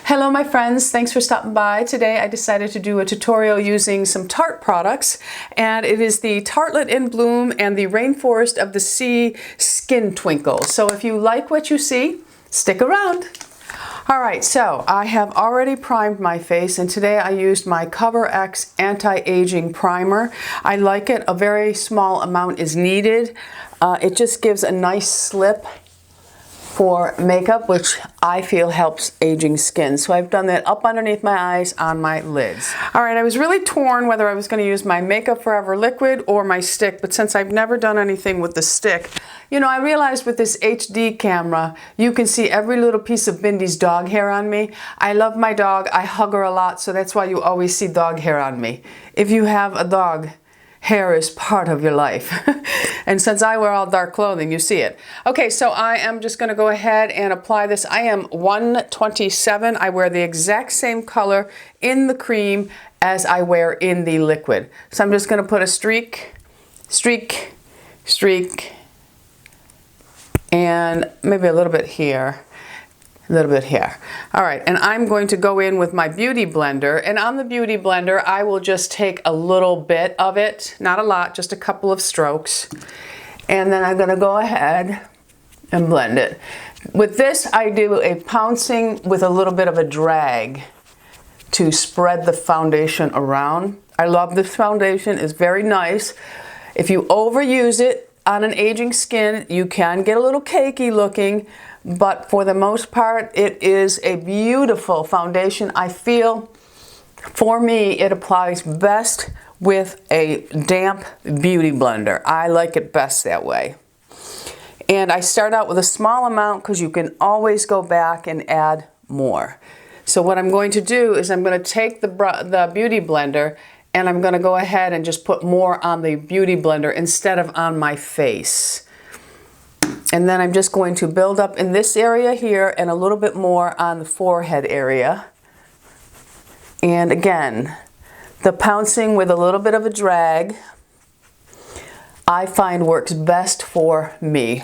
Hello my friends, thanks for stopping by. Today I decided to do a tutorial using some Tarte products, and it is the Tartelette In Bloom and the Rainforest of the Sea Skin Twinkle. So if you like what you see, stick around. Alright, so I have already primed my face, and today I used my Cover X Anti-Aging Primer. I like it. A very small amount is needed. It just gives a nice slip for makeup, which I feel helps aging skin. So I've done that up underneath my eyes on my lids. All right, I was really torn whether I was going to use my Makeup Forever liquid or my stick, but since I've never done anything with the stick, you know, I realized with this HD camera, you can see every little piece of Bindy's dog hair on me. I love my dog. I hug her a lot, so that's why you always see dog hair on me. If you have a dog, hair is part of your life. And since I wear all dark clothing, you see it. Okay, so I am just going to go ahead and apply this. I am 127. I wear the exact same color in the cream as I wear in the liquid. So I'm just going to put a streak, streak, streak, and maybe a little bit here. A little bit here. All right, and I'm going to go in with my Beauty Blender, and on the Beauty Blender I will just take a little bit of it, not a lot, just a couple of strokes, and then I'm going to go ahead and blend it. With this I do a pouncing with a little bit of a drag to spread the foundation around. I love this foundation, it's very nice. If you overuse it on an aging skin, you can get a little cakey looking, but for the most part, it is a beautiful foundation. I feel, for me, it applies best with a damp beauty blender. I like it best that way. And I start out with a small amount because you can always go back and add more. So what I'm going to do is I'm going to take the beauty blender and I'm going to go ahead and just put more on the beauty blender instead of on my face. And then I'm just going to build up in this area here and a little bit more on the forehead area. And again, the pouncing with a little bit of a drag, I find works best for me.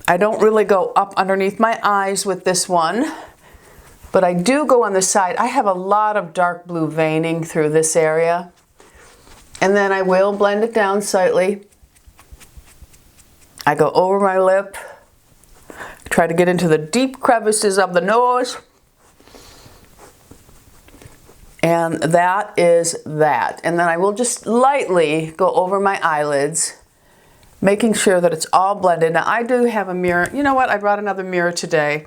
I don't really go up underneath my eyes with this one, but I do go on the side. I have a lot of dark blue veining through this area. And then I will blend it down slightly. I go over my lip, try to get into the deep crevices of the nose, and that is that. And then I will just lightly go over my eyelids, making sure that it's all blended. Now I do have a mirror. You know what? I brought another mirror today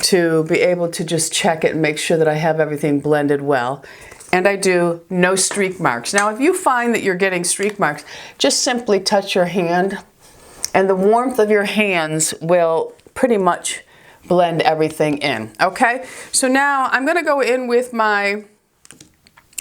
to be able to just check it and make sure that I have everything blended well. And I do no streak marks. Now if you find that you're getting streak marks, just simply touch your hand, and the warmth of your hands will pretty much blend everything in. Okay, so now I'm going to go in with my,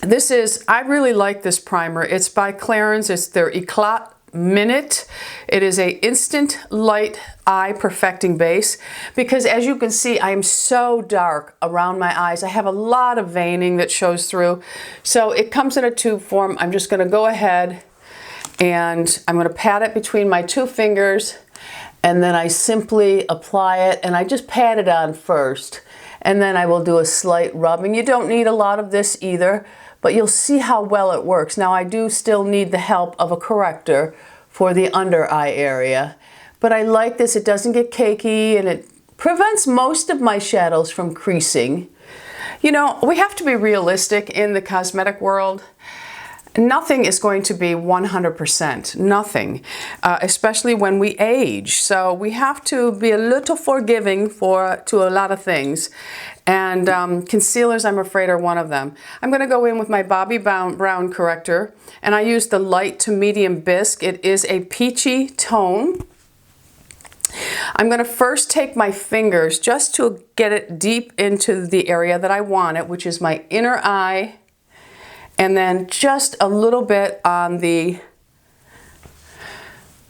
I really like this primer. It's by Clarins. It's their Eclat Minute. It is a instant light eye perfecting base, because as you can see, I am so dark around my eyes. I have a lot of veining that shows through. So it comes in a tube form. I'm just going to go ahead and I'm going to pat it between my two fingers, and then I simply apply it, and I just pat it on first, and then I will do a slight rubbing. You don't need a lot of this either, but you'll see how well it works. Now I do still need the help of a corrector for the under eye area, but I like this. It doesn't get cakey, and it prevents most of my shadows from creasing. You know, we have to be realistic in the cosmetic world. Nothing is going to be 100%, nothing, especially when we age. So we have to be a little forgiving to a lot of things. And concealers, I'm afraid, are one of them. I'm going to go in with my Bobbi Brown corrector, and I use the light to medium bisque. It is a peachy tone. I'm going to first take my fingers just to get it deep into the area that I want it, which is my inner eye, and then just a little bit on the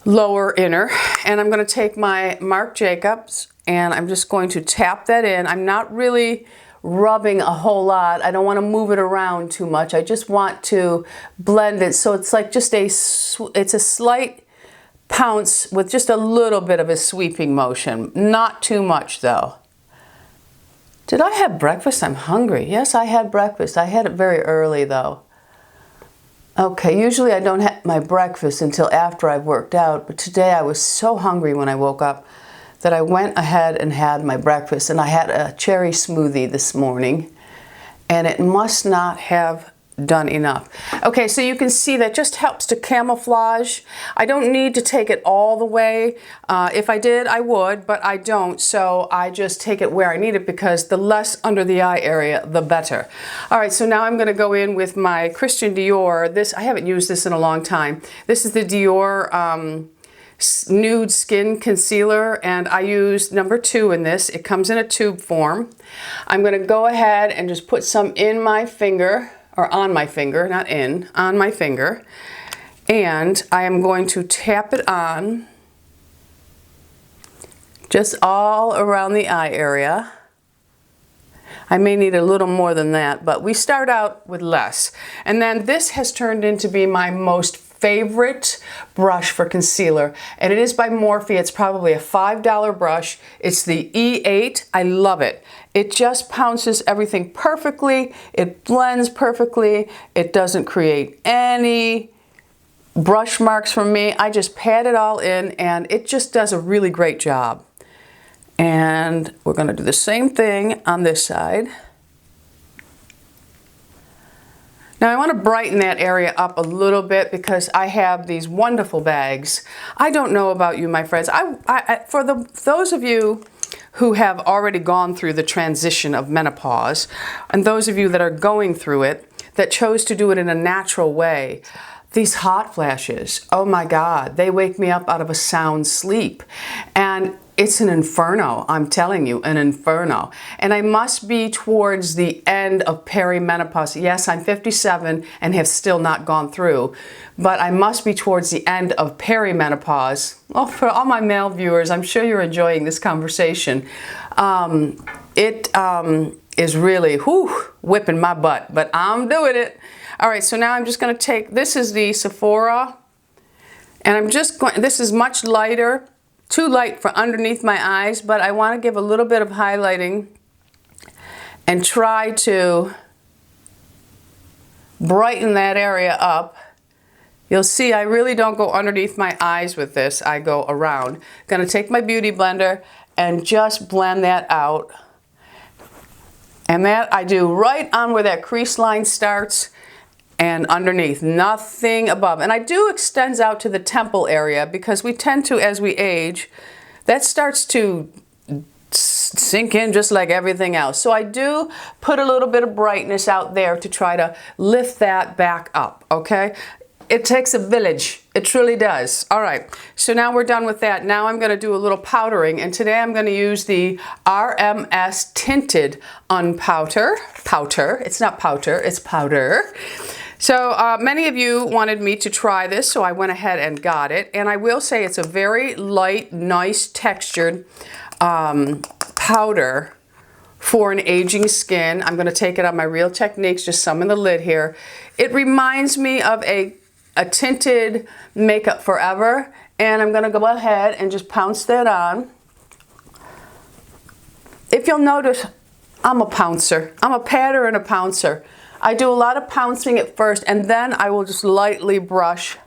lower inner. And I'm going to take my Marc Jacobs and I'm just going to tap that in. I'm not really rubbing a whole lot. I don't want to move it around too much. I just want to blend it so it's like just it's a slight pounce with just a little bit of a sweeping motion. Not too much though. Did I have breakfast? I'm hungry. Yes, I had breakfast. I had it very early though. Okay, usually I don't have my breakfast until after I've worked out, but today I was so hungry when I woke up that I went ahead and had my breakfast, and I had a cherry smoothie this morning, and it must not have done enough. Okay, so you can see that just helps to camouflage. I don't need to take it all the way. If I did, I would, but I don't, so I just take it where I need it because the less under the eye area, the better. All right, so now I'm gonna go in with my Christian Dior. This, I haven't used this in a long time. This is the Dior Nude Skin Concealer, and I used number 2 in this. It comes in a tube form. I'm gonna go ahead and just put some in my finger, or on my finger, not in, on my finger. And I am going to tap it on just all around the eye area. I may need a little more than that, but we start out with less. And then this has turned into be my most favorite brush for concealer, and it is by Morphe. It's probably a $5 brush. It's the E8. I love it. It just pounces everything perfectly. It blends perfectly. It doesn't create any brush marks for me. I just pat it all in, and it just does a really great job. And we're going to do the same thing on this side. Now I want to brighten that area up a little bit because I have these wonderful bags. I don't know about you, my friends. For those of you who have already gone through the transition of menopause, and those of you that are going through it, that chose to do it in a natural way, these hot flashes, oh my God, they wake me up out of a sound sleep. And it's an inferno, I'm telling you, an inferno. And I must be towards the end of perimenopause. Yes, I'm 57 and have still not gone through, but I must be towards the end of perimenopause. Well, for all my male viewers, I'm sure you're enjoying this conversation. It is really, whipping my butt, but I'm doing it. All right, so now I'm just gonna take, this is the Sephora, and I'm just going, this is much lighter. Too light for underneath my eyes, but I want to give a little bit of highlighting and try to brighten that area up. You'll see I really don't go underneath my eyes with this. I go around. Going to take my Beauty Blender and just blend that out. And that I do right on where that crease line starts and underneath, nothing above. And I do extends out to the temple area because we tend to, as we age, that starts to sink in just like everything else. So I do put a little bit of brightness out there to try to lift that back up, okay? It takes a village. It truly does. All right, so now we're done with that. Now I'm gonna do a little powdering, and today I'm gonna use the RMS Tinted Unpowder. Powder, it's not powder, it's powder. So many of you wanted me to try this, so I went ahead and got it. And I will say it's a very light, nice textured powder for an aging skin. I'm going to take it on my Real Techniques, just some in the lid here. It reminds me of a tinted Makeup Forever, and I'm going to go ahead and just pounce that on. If you'll notice, I'm a pouncer. I'm a patter and a pouncer. I do a lot of pouncing at first, and then I will just lightly brush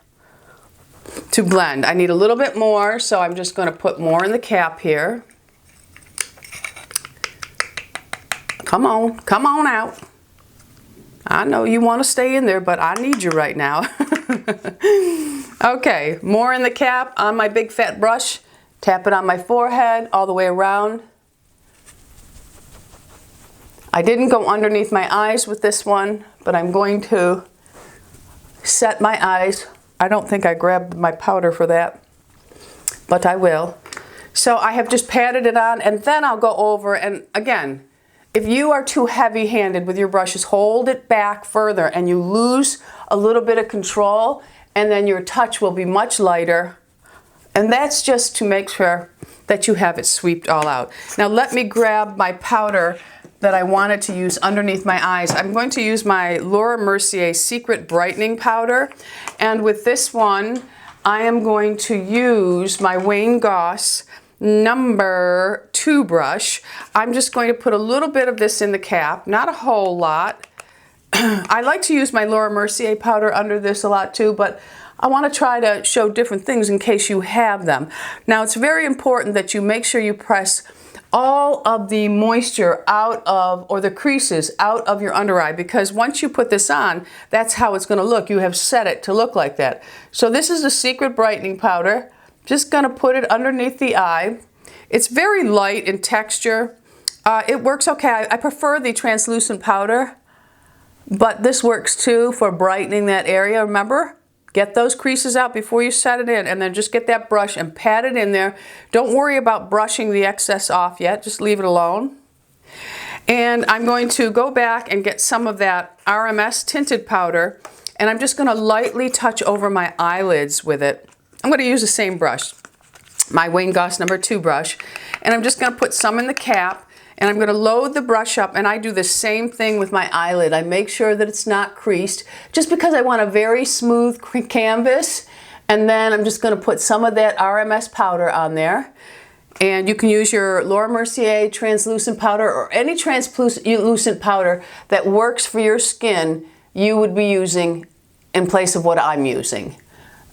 to blend. I need a little bit more, so I'm just going to put more in the cap here. Come on out. I know you want to stay in there, but I need you right now. Okay, more in the cap on my big fat brush. Tap it on my forehead all the way around. I didn't go underneath my eyes with this one, but I'm going to set my eyes. I don't think I grabbed my powder for that, but I will. So I have just patted it on, and then I'll go over, and again, if you are too heavy-handed with your brushes, hold it back further and you lose a little bit of control, and then your touch will be much lighter. And that's just to make sure that you have it swept all out. Now let me grab my powder that I wanted to use underneath my eyes. I'm going to use my Laura Mercier Secret Brightening Powder. And with this one, I am going to use my Wayne Goss number 2 brush. I'm just going to put a little bit of this in the cap, not a whole lot. I like to use my Laura Mercier powder under this a lot too, but I want to try to show different things in case you have them. Now it's very important that you make sure you press all of the moisture out of, or the creases out of your under eye, because once you put this on, that's how it's going to look. You have set it to look like that. So this is the Secret Brightening Powder. Just going to put it underneath the eye. It's very light in texture. It works okay. I prefer the translucent powder, but this works too for brightening that area. Remember, get those creases out before you set it in, and then just get that brush and pat it in there. Don't worry about brushing the excess off yet, just leave it alone. And I'm going to go back and get some of that RMS tinted powder, and I'm just going to lightly touch over my eyelids with it. I'm going to use the same brush, my Wayne Goss number 2 brush, and I'm just going to put some in the cap. And I'm going to load the brush up, and I do the same thing with my eyelid. I make sure that it's not creased, just because I want a very smooth canvas. And then I'm just going to put some of that RMS powder on there. And you can use your Laura Mercier translucent powder, or any translucent powder that works for your skin you would be using in place of what I'm using.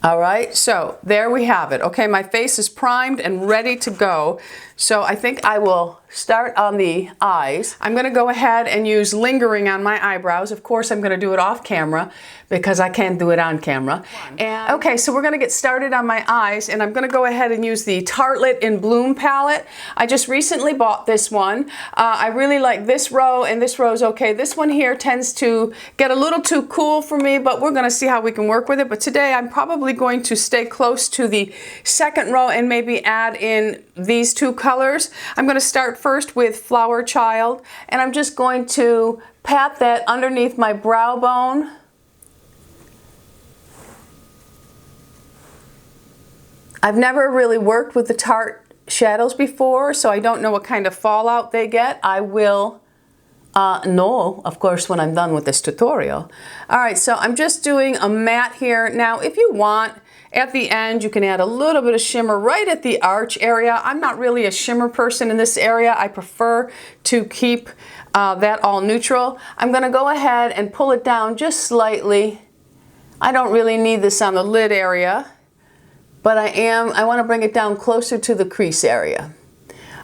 All right, so there we have it. Okay, my face is primed and ready to go. So I think I will start on the eyes. I'm going to go ahead and use lingering on my eyebrows. Of course, I'm going to do it off camera because I can't do it on camera. And okay, so we're going to get started on my eyes, and I'm going to go ahead and use the Tartelette In Bloom palette. I just recently bought this one. I really like this row, and this row is okay. This one here tends to get a little too cool for me, but we're going to see how we can work with it. But today I'm probably going to stay close to the second row and maybe add in these 2 colors. I'm going to start first with Flower Child, and I'm just going to pat that underneath my brow bone. I've never really worked with the Tarte shadows before, so I don't know what kind of fallout they get. I will know, of course, when I'm done with this tutorial. All right, so I'm just doing a matte here. Now, if you want, at the end, you can add a little bit of shimmer right at the arch area. I'm not really a shimmer person in this area. I prefer to keep that all neutral. I'm going to go ahead and pull it down just slightly. I don't really need this on the lid area, but I want to bring it down closer to the crease area.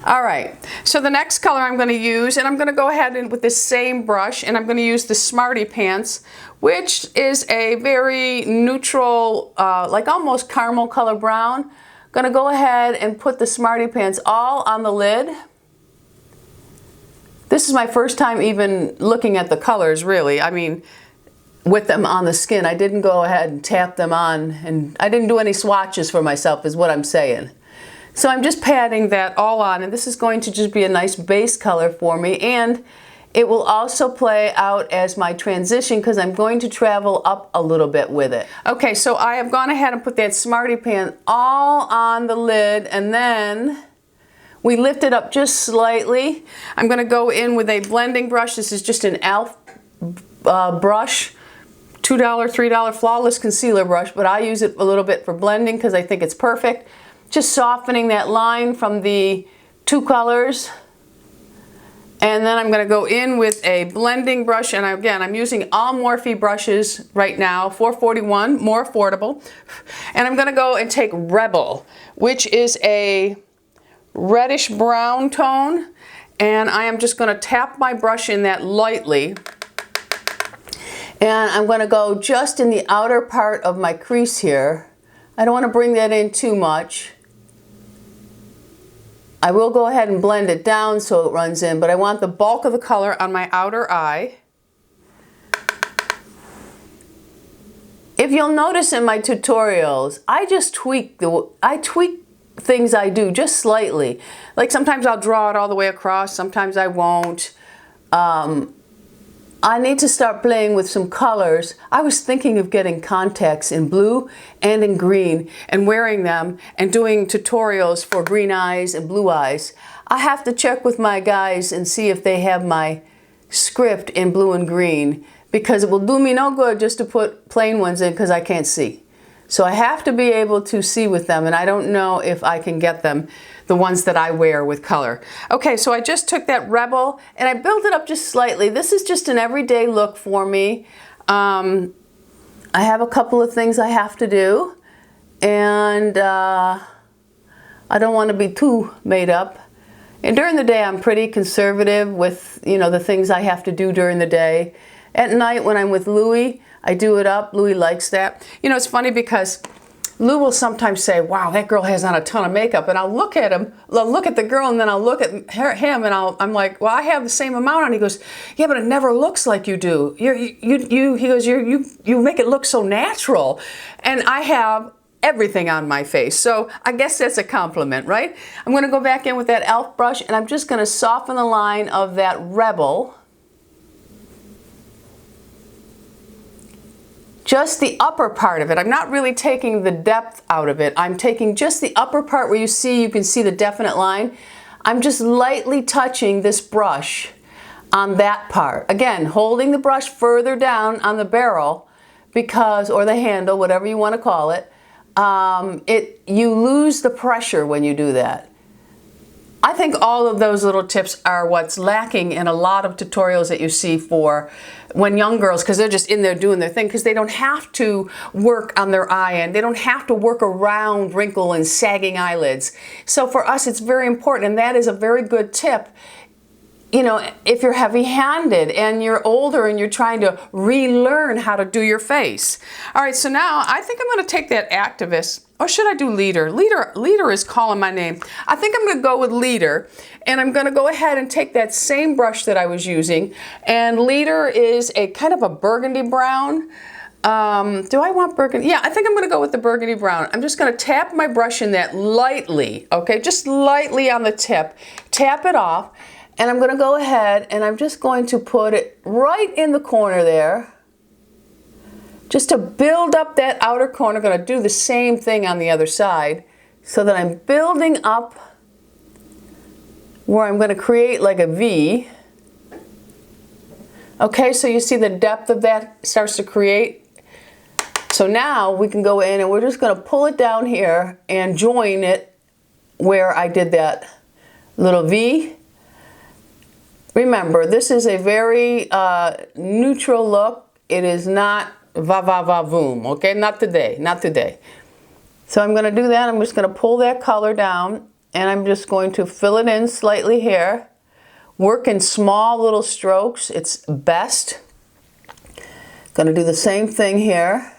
All right, so the next color I'm going to use, and I'm going to go ahead and with this same brush, and I'm going to use the Smarty Pants, which is a very neutral, like almost caramel color brown. Going to go ahead and put the Smarty Pants all on the lid. This is my first time even looking at the colors, really. I mean, with them on the skin. I didn't go ahead and tap them on, and I didn't do any swatches for myself, is what I'm saying. So I'm just patting that all on, and this is going to just be a nice base color for me, and it will also play out as my transition because I'm going to travel up a little bit with it. Okay, so I have gone ahead and put that Smarty Pants all on the lid, and then we lift it up just slightly. I'm going to go in with a blending brush. This is just an e.l.f. brush, $2, $3 flawless concealer brush, but I use it a little bit for blending because I think it's perfect. Just softening that line from the 2 colors. And then I'm going to go in with a blending brush, and again, I'm using all Morphe brushes right now, 441, more affordable. And I'm going to go and take Rebel, which is a reddish brown tone, and I am just going to tap my brush in that lightly. And I'm going to go just in the outer part of my crease here. I don't want to bring that in too much. I will go ahead and blend it down so it runs in, but I want the bulk of the color on my outer eye. If you'll notice in my tutorials, I just tweak things I do just slightly. Like sometimes I'll draw it all the way across, sometimes I won't. I need to start playing with some colors. I was thinking of getting contacts in blue and in green and wearing them and doing tutorials for green eyes and blue eyes. I have to check with my guys and see if they have my script in blue and green, because it will do me no good just to put plain ones in because I can't see. So I have to be able to see with them, and I don't know if I can get them, the ones that I wear with color. Okay, so I just took that Rebel and I built it up just slightly. This is just an everyday look for me. I have a couple of things I have to do, and I don't want to be too made up. And during the day, I'm pretty conservative with, you know, the things I have to do during the day. At night, when I'm with Louie, I do it up. Louie likes that. You know, it's funny because Lou will sometimes say, wow, that girl has on a ton of makeup. And I'll look at him, I'll look at the girl, and then I'll look at him, and I'm like, well, I have the same amount on. He goes, yeah, but it never looks like you do. He goes, you make it look so natural. And I have everything on my face. So I guess that's a compliment, right? I'm going to go back in with that e.l.f. brush, and I'm just going to soften the line of that Rebel. Just the upper part of it. I'm not really taking the depth out of it. I'm taking just the upper part where you can see the definite line. I'm just lightly touching this brush on that part. Again, holding the brush further down on the barrel because, or the handle, whatever you want to call it. You lose the pressure when you do that. I think all of those little tips are what's lacking in a lot of tutorials that you see for when young girls, because they're just in there doing their thing, because they don't have to work on their eye and they don't have to work around wrinkle and sagging eyelids. So for us, it's very important, and that is a very good tip. You know, if you're heavy-handed and you're older and you're trying to relearn how to do your face. All right, so now I think I'm going to take that Activist, or should I do Leader? Leader is calling my name. I think I'm going to go with Leader, and I'm going to go ahead and take that same brush that I was using, and Leader is a kind of a burgundy brown. Do I want burgundy? Yeah, I think I'm going to go with the burgundy brown. I'm just going to tap my brush in that lightly, okay, just lightly on the tip. Tap it off. And I'm going to go ahead and I'm just going to put it right in the corner there. Just to build up that outer corner. I'm going to do the same thing on the other side so that I'm building up where I'm going to create like a V. Okay, so you see the depth of that starts to create. So now we can go in and we're just going to pull it down here and join it where I did that little V. Remember, this is a very neutral look. It is not va-va-va-voom, okay? Not today, not today. So I'm going to do that. I'm just going to pull that color down, and I'm just going to fill it in slightly here. Work in small little strokes. It's best. Going to do the same thing here.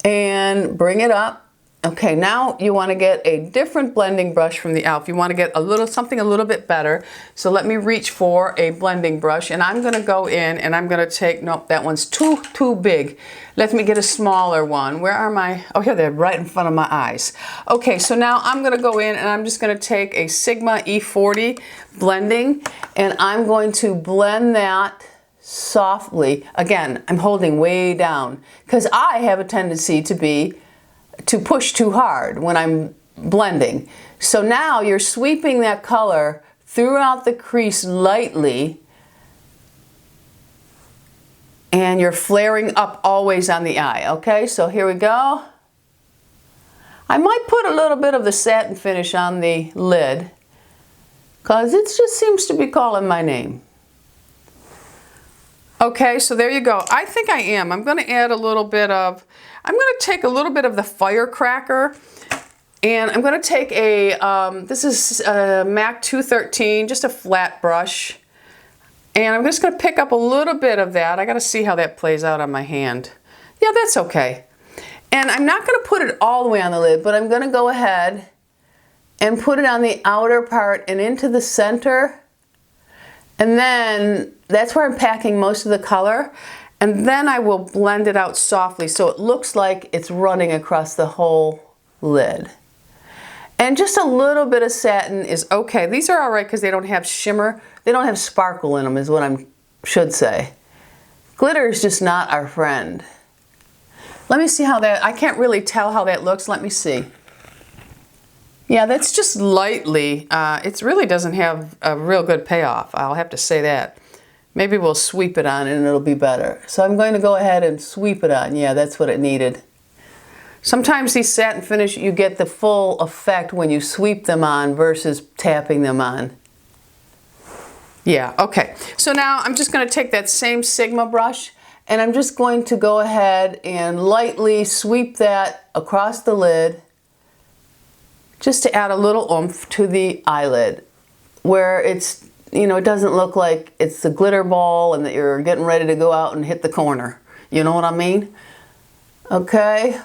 And bring it up. Okay, now you want to get a different blending brush from the e.l.f. You want to get something a little bit better. So let me reach for a blending brush, and I'm going to go in and I'm going to take, nope, that one's too big. Let me get a smaller one. Where are my, oh here, they're right in front of my eyes. Okay, so now I'm going to go in and I'm just going to take a Sigma E40 blending, and I'm going to blend that softly. Again, I'm holding way down because I have a tendency to push too hard when I'm blending. So now you're sweeping that color throughout the crease lightly, and you're flaring up always on the eye. Okay, so here we go. I might put a little bit of the satin finish on the lid because it just seems to be calling my name. Okay, so there you go. I think I am. I'm going to add a little bit of, I'm going to take a little bit of the Firecracker, and I'm going to take a, this is a MAC 213, just a flat brush, and I'm just going to pick up a little bit of that. I got to see how that plays out on my hand. Yeah, that's okay. And I'm not going to put it all the way on the lid, but I'm going to go ahead and put it on the outer part and into the center. And then that's where I'm packing most of the color. And then I will blend it out softly so it looks like it's running across the whole lid. And just a little bit of satin is okay. These are all right because they don't have shimmer. They don't have sparkle in them is what I should say. Glitter is just not our friend. Let me see how that, I can't really tell how that looks. Let me see. Yeah, that's just lightly, it really doesn't have a real good payoff. I'll have to say that. Maybe we'll sweep it on and it'll be better. So I'm going to go ahead and sweep it on. Yeah, that's what it needed. Sometimes these satin finish, you get the full effect when you sweep them on versus tapping them on. Yeah, okay. So now I'm just going to take that same Sigma brush and I'm just going to go ahead and lightly sweep that across the lid just to add a little oomph to the eyelid where it's, you know, it doesn't look like it's a glitter ball and that you're getting ready to go out and hit the corner. You know what I mean? Okay.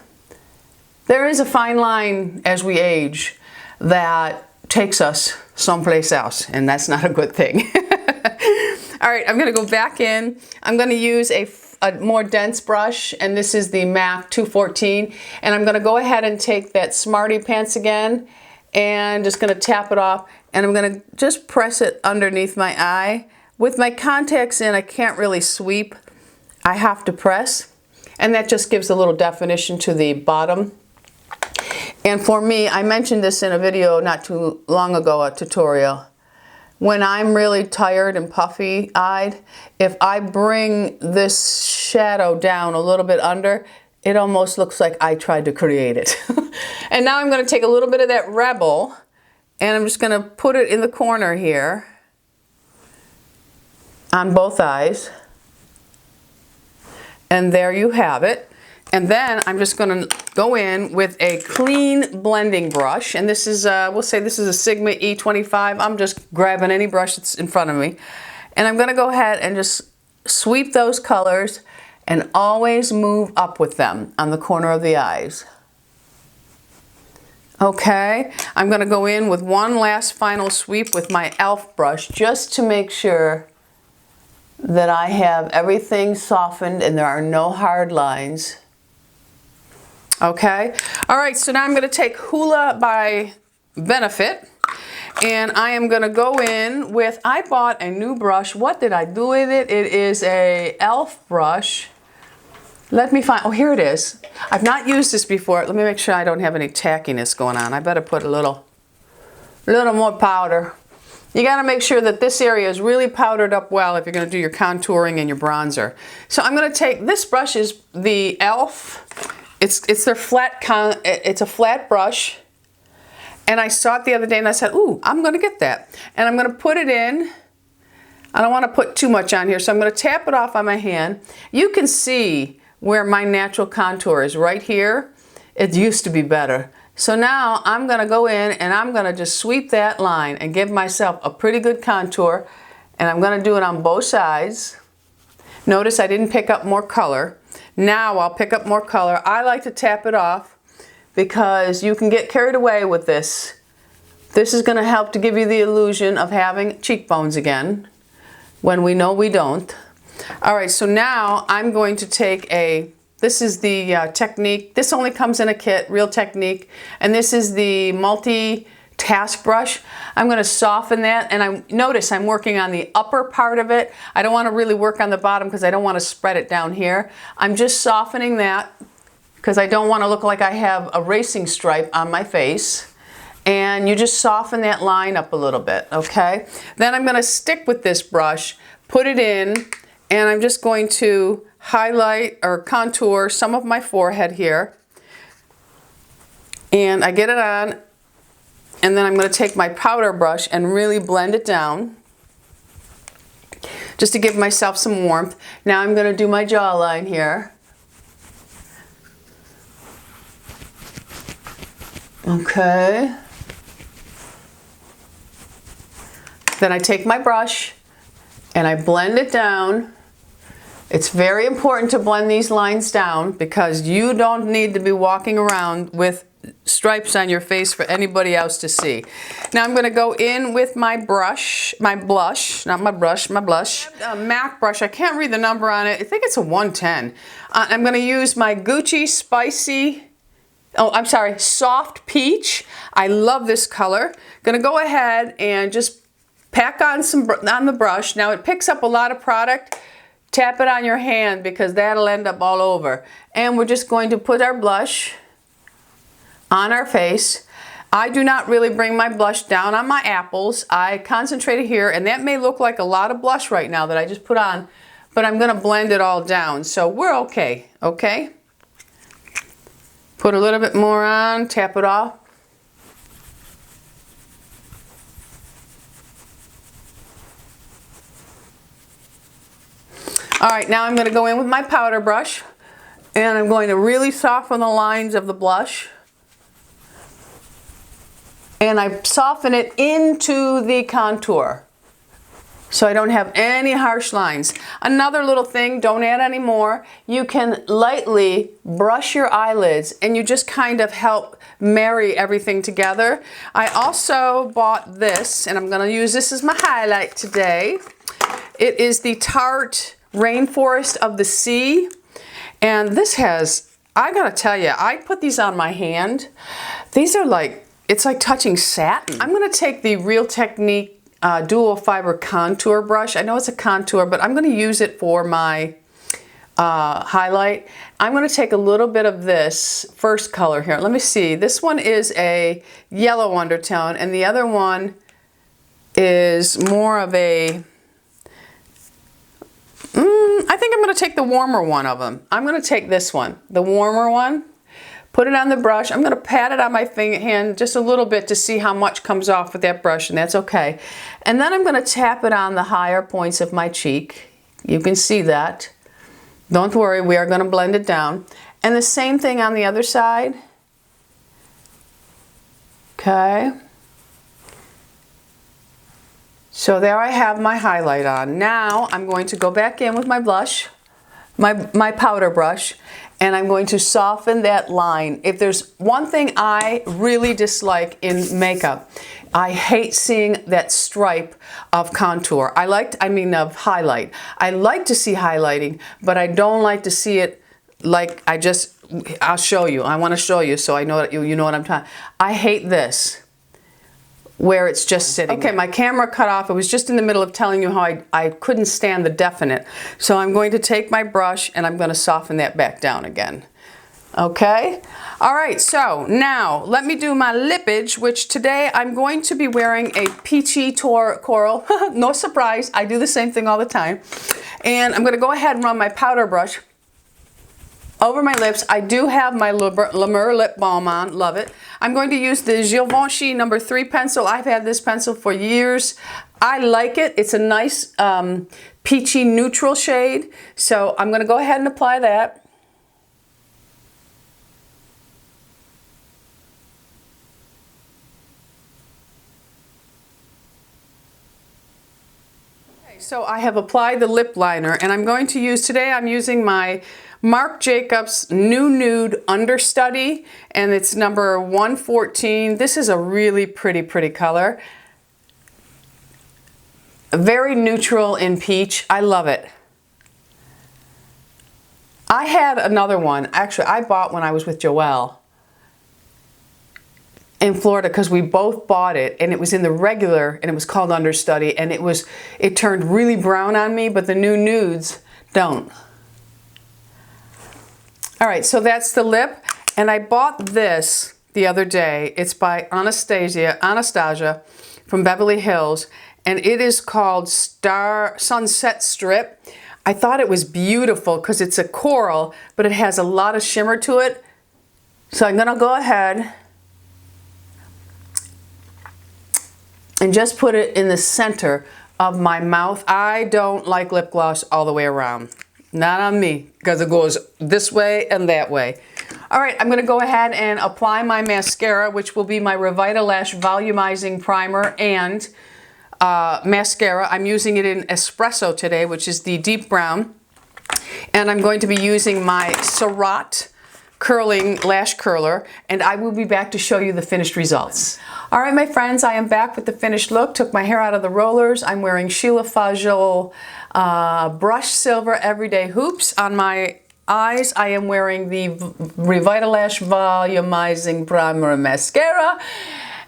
There is a fine line as we age that takes us someplace else, and that's not a good thing. All right, I'm going to go back in. I'm going to use a more dense brush, and this is the MAC 214, and I'm going to go ahead and take that Smarty Pants again and just going to tap it off, and I'm going to just press it underneath my eye. With my contacts in, I can't really sweep. I have to press, and that just gives a little definition to the bottom. And for me, I mentioned this in a video not too long ago, a tutorial. When I'm really tired and puffy-eyed, if I bring this shadow down a little bit under, it almost looks like I tried to create it. And now I'm going to take a little bit of that Rebel, and I'm just going to put it in the corner here on both eyes. And there you have it. And then I'm just going to go in with a clean blending brush. And this is, we'll say this is a Sigma E25. I'm just grabbing any brush that's in front of me. And I'm going to go ahead and just sweep those colors and always move up with them on the corner of the eyes. Okay, I'm going to go in with one last final sweep with my e.l.f. brush just to make sure that I have everything softened and there are no hard lines. Okay, all right, so now I'm going to take Hoola by Benefit, and I am going to go in with, I bought a new brush. What did I do with it? It is a e.l.f. brush. Let me find, oh, here it is. I've not used this before. Let me make sure I don't have any tackiness going on. I better put a little more powder. You got to make sure that this area is really powdered up well if you're going to do your contouring and your bronzer. So I'm going to take, this brush is the e.l.f. It's their flat, it's a flat brush. And I saw it the other day and I said, ooh, I'm going to get that. And I'm going to put it in. I don't want to put too much on here, so I'm going to tap it off on my hand. You can see where my natural contour is right here. It used to be better. So now I'm going to go in and I'm going to just sweep that line and give myself a pretty good contour. And I'm going to do it on both sides. Notice I didn't pick up more color. Now I'll pick up more color. I like to tap it off because you can get carried away with this. This is going to help to give you the illusion of having cheekbones again when we know we don't. All right, so now I'm going to take a, this is the Technique. This only comes in a kit, Real Technique. And this is the multi-task brush. I'm going to soften that, and I notice I'm working on the upper part of it. I don't want to really work on the bottom because I don't want to spread it down here. I'm just softening that because I don't want to look like I have a racing stripe on my face. And you just soften that line up a little bit, okay? Then I'm going to stick with this brush, put it in, and I'm just going to highlight or contour some of my forehead here. And I get it on, and then I'm going to take my powder brush and really blend it down just to give myself some warmth. Now I'm going to do my jawline here. Okay. Then I take my brush and I blend it down. It's very important to blend these lines down because you don't need to be walking around with stripes on your face for anybody else to see. Now I'm going to go in with my brush, my blush, not my brush, my blush. A MAC brush, I can't read the number on it. I think it's a 110. I'm going to use my Givenchy Soft Peach. I love this color. Going to go ahead and just pack on some on the brush. Now it picks up a lot of product. Tap it on your hand because that'll end up all over. And we're just going to put our blush on our face. I do not really bring my blush down on my apples. I concentrate it here, and that may look like a lot of blush right now that I just put on, but I'm going to blend it all down. So we're okay, okay? Put a little bit more on, tap it off. All right, now I'm going to go in with my powder brush, and I'm going to really soften the lines of the blush. And I soften it into the contour, so I don't have any harsh lines. Another little thing, don't add any more. You can lightly brush your eyelids and you just kind of help marry everything together. I also bought this, and I'm going to use this as my highlight today. It is the Tarte Rainforest of the Sea, and this has, I gotta tell you, I put these on my hand. These are like, it's like touching satin. I'm gonna take the Real Technique dual fiber contour brush. I know it's a contour, but I'm going to use it for my highlight. I'm going to take a little bit of this first color here. Let me see. This one is a yellow undertone, and the other one is more of a, I think I'm going to take the warmer one of them. I'm going to take this one, the warmer one. Put it on the brush. I'm going to pat it on my hand just a little bit to see how much comes off with that brush, and that's okay. And then I'm going to tap it on the higher points of my cheek. You can see that. Don't worry, we are going to blend it down. And the same thing on the other side. Okay. So there I have my highlight on. Now I'm going to go back in with my blush, my powder brush, and I'm going to soften that line. If there's one thing I really dislike in makeup, I hate seeing that stripe of contour. Of highlight. I like to see highlighting, but I don't like to see it like I'll show you. I want to show you so I know that you know what I'm talking. I hate this, where it's just sitting. Okay, my camera cut off. It was just in the middle of telling you how I couldn't stand the definite. So I'm going to take my brush and I'm going to soften that back down again. Okay? All right, so now let me do my lippage, which today I'm going to be wearing a peachy coral. No surprise, I do the same thing all the time. And I'm going to go ahead and run my powder brush over my lips. I do have my La Mer lip balm on, love it. I'm going to use the Givenchy No. 3 pencil. I've had this pencil for years. I like it. It's a nice peachy neutral shade. So I'm going to go ahead and apply that. Okay, so I have applied the lip liner, and I'm going to use, today I'm using my Marc Jacobs New Nude Understudy, and it's number 114. This is a really pretty color. Very neutral in peach. I love it. I had another one. Actually, I bought when I was with Joelle in Florida, because we both bought it, and it was in the regular, and it was called Understudy, and it turned really brown on me, but the New Nudes don't. All right, so that's the lip, and I bought this the other day. It's by Anastasia from Beverly Hills, and it is called Sunset Strip. I thought it was beautiful because it's a coral, but it has a lot of shimmer to it. So I'm gonna go ahead and just put it in the center of my mouth. I don't like lip gloss all the way around. Not on me, because it goes this way and that way. All right, I'm going to go ahead and apply my mascara, which will be my Revitalash Volumizing Primer and mascara. I'm using it in Espresso today, which is the deep brown. And I'm going to be using my Surratt curling lash curler, and I will be back to show you the finished results. All right, my friends, I am back with the finished look. Took my hair out of the rollers. I'm wearing Sheila Fajol Brush Silver Everyday Hoops. On my eyes, I am wearing the Revitalash Volumizing Primer and Mascara.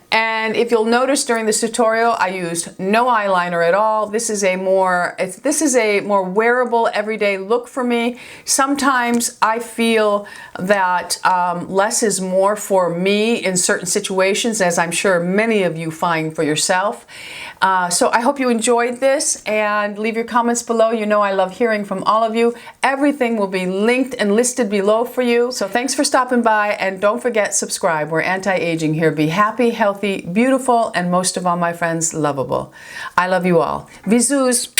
And if you'll notice during this tutorial, I used no eyeliner at all. This is a more wearable everyday look for me. Sometimes I feel that less is more for me in certain situations, as I'm sure many of you find for yourself. So I hope you enjoyed this, and leave your comments below. You know I love hearing from all of you. Everything will be linked and listed below for you. So thanks for stopping by, and don't forget, subscribe. We're anti-aging here. Be happy, healthy, beautiful, and most of all, my friends, lovable. I love you all. Bisous.